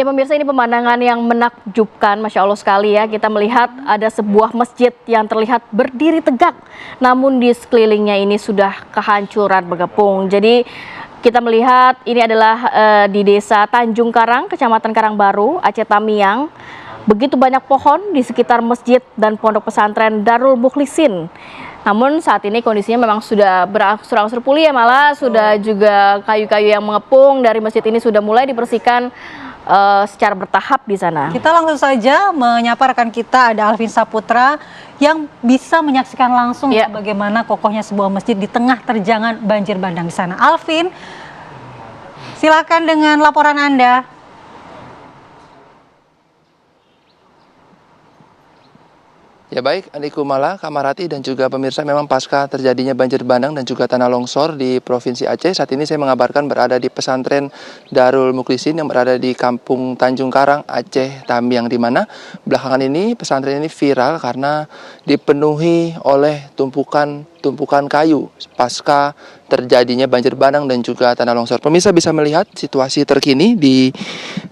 Ya pemirsa, ini pemandangan yang menakjubkan, Masya Allah sekali ya. Kita melihat ada sebuah masjid yang terlihat berdiri tegak, namun di sekelilingnya ini sudah kehancuran bergepung. Jadi kita melihat ini adalah di desa Tanjung Karang, Kecamatan Karangbaru, Aceh Tamiang. Begitu banyak pohon di sekitar masjid dan pondok pesantren Darul Mukhlisin. Namun saat ini kondisinya memang sudah berangsur-angsur pulih ya, malah sudah juga kayu-kayu yang mengepung dari masjid ini sudah mulai dibersihkan secara bertahap di sana. Kita langsung saja menyapa rekan kita, ada Alvin Saputra yang bisa menyaksikan langsung bagaimana kokohnya sebuah masjid di tengah terjangan banjir bandang di sana. Alvin, silakan dengan laporan Anda. Ya baik, Andi Kumala, Kamarati dan juga pemirsa, memang pasca terjadinya banjir bandang dan juga tanah longsor di Provinsi Aceh, saat ini saya mengabarkan berada di pesantren Darul Mukhlisin yang berada di Kampung Tanjung Karang, Aceh Tamiang, di mana belakangan ini pesantren ini viral karena dipenuhi oleh tumpukan kayu pasca terjadinya banjir bandang dan juga tanah longsor. Pemirsa bisa melihat situasi terkini di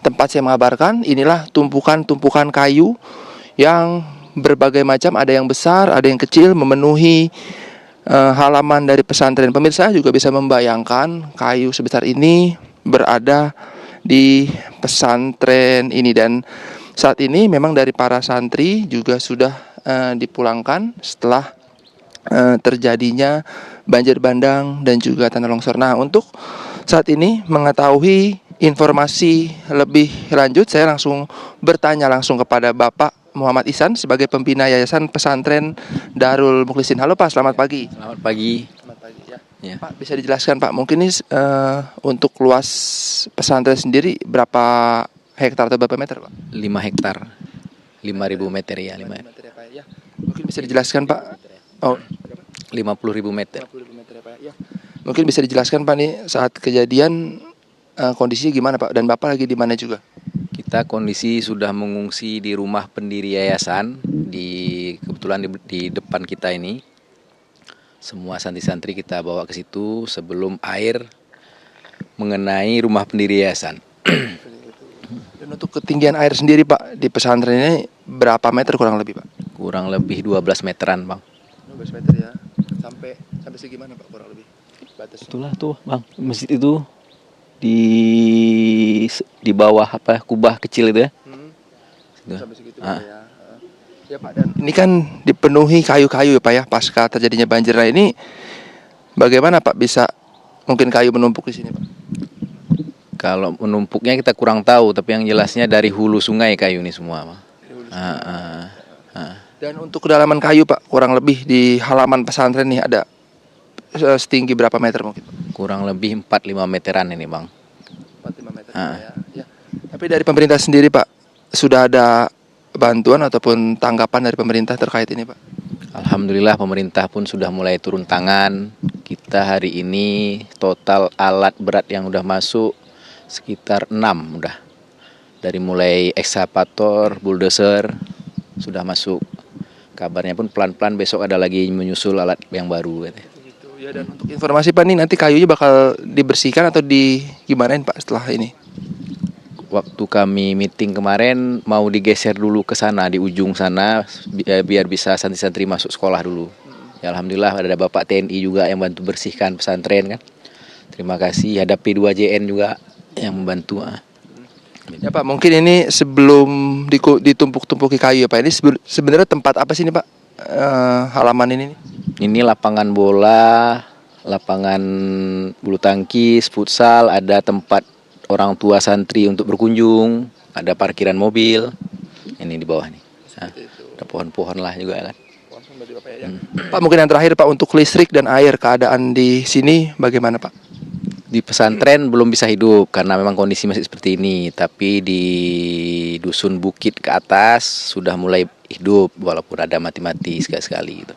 tempat saya mengabarkan. Inilah tumpukan kayu yang berbagai macam, ada yang besar, ada yang kecil, memenuhi halaman dari pesantren. Pemirsa juga bisa membayangkan kayu sebesar ini berada di pesantren ini, dan saat ini memang dari para santri juga sudah dipulangkan setelah terjadinya banjir bandang dan juga tanah longsor. Nah, untuk saat ini mengetahui informasi lebih lanjut, saya langsung bertanya langsung kepada Bapak Muhammad Ihsan sebagai pembina Yayasan Pesantren Darul Mukhlisin. Halo Pak, selamat pagi. Selamat pagi. Selamat pagi ya. Pak, bisa dijelaskan Pak, mungkin ini untuk luas pesantren sendiri berapa hektar atau berapa meter Pak? 5 hektar, 5.000 meter ya. 5 meter ya Pak ya. Mungkin bisa dijelaskan Pak. Oh, 50.000 meter. 50.000 meter ya Pak ya. Mungkin bisa dijelaskan Pak nih saat kejadian kondisinya gimana Pak, dan Bapak lagi di mana juga? Kita kondisi sudah mengungsi di rumah pendiri yayasan, kebetulan di depan kita ini. Semua santri-santri kita bawa ke situ sebelum air mengenai rumah pendiri yayasan. Dan untuk ketinggian air sendiri Pak di pesantren ini berapa meter kurang lebih Pak? Kurang lebih 12 meteran Bang. 12 meter ya. Sampai segimana Pak kurang lebih batasnya? Itulah tuh Bang, masjid itu di bawah kubah kecil itu ya. Sampai segitu ya. Ya Pak, dan ini kan dipenuhi kayu-kayu ya Pak ya pasca terjadinya banjir. Nah, ini bagaimana Pak bisa mungkin kayu menumpuk di sini Pak? Kalau menumpuknya kita kurang tahu, tapi yang jelasnya dari hulu sungai kayu ini semua Pak. Dan untuk kedalaman kayu Pak, kurang lebih di halaman pesantren nih ada setinggi berapa meter mungkin? Kurang lebih 4-5 meteran ini Bang. 4-5 meter ya. Tapi dari pemerintah sendiri Pak, sudah ada bantuan ataupun tanggapan dari pemerintah terkait ini Pak? Alhamdulillah pemerintah pun sudah mulai turun tangan. Kita hari ini total alat berat yang udah masuk sekitar 6 udah. Dari mulai ekskavator, bulldozer sudah masuk. Kabarnya pun pelan-pelan besok ada lagi menyusul alat yang baru. Ya, dan untuk informasi Pak, nih nanti kayunya bakal dibersihkan atau gimanain Pak setelah ini? Waktu kami meeting kemarin mau digeser dulu ke sana, di ujung sana, biar bisa santri-santri masuk sekolah dulu. Ya, alhamdulillah ada Bapak TNI juga yang bantu bersihkan pesantren kan. Terima kasih, ada P2JN juga yang membantu. Ya Pak, mungkin ini sebelum ditumpuk-tumpuki kayu ya Pak, ini sebenarnya tempat apa sih ini Pak, halaman ini? Ini lapangan bola, lapangan bulu tangkis, futsal, ada tempat orang tua santri untuk berkunjung, ada parkiran mobil. Ini di bawah nih. Nah, ada pohon-pohon lah juga kan. Pak, mungkin yang terakhir Pak, untuk listrik dan air, keadaan di sini bagaimana Pak? Di pesantren belum bisa hidup karena memang kondisi masih seperti ini, tapi di dusun bukit ke atas sudah mulai hidup walaupun ada mati-mati sekali-sekali gitu.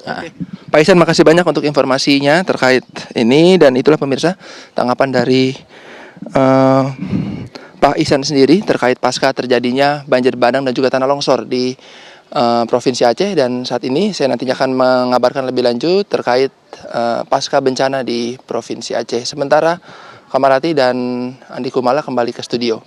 Oke. Pak Ihsan, makasih banyak untuk informasinya terkait ini, dan itulah pemirsa tanggapan dari Pak Ihsan sendiri terkait pasca terjadinya banjir bandang dan juga tanah longsor di Provinsi Aceh. Dan saat ini saya nantinya akan mengabarkan lebih lanjut terkait pasca bencana di Provinsi Aceh. Sementara Kamarati dan Andi Kumala kembali ke studio.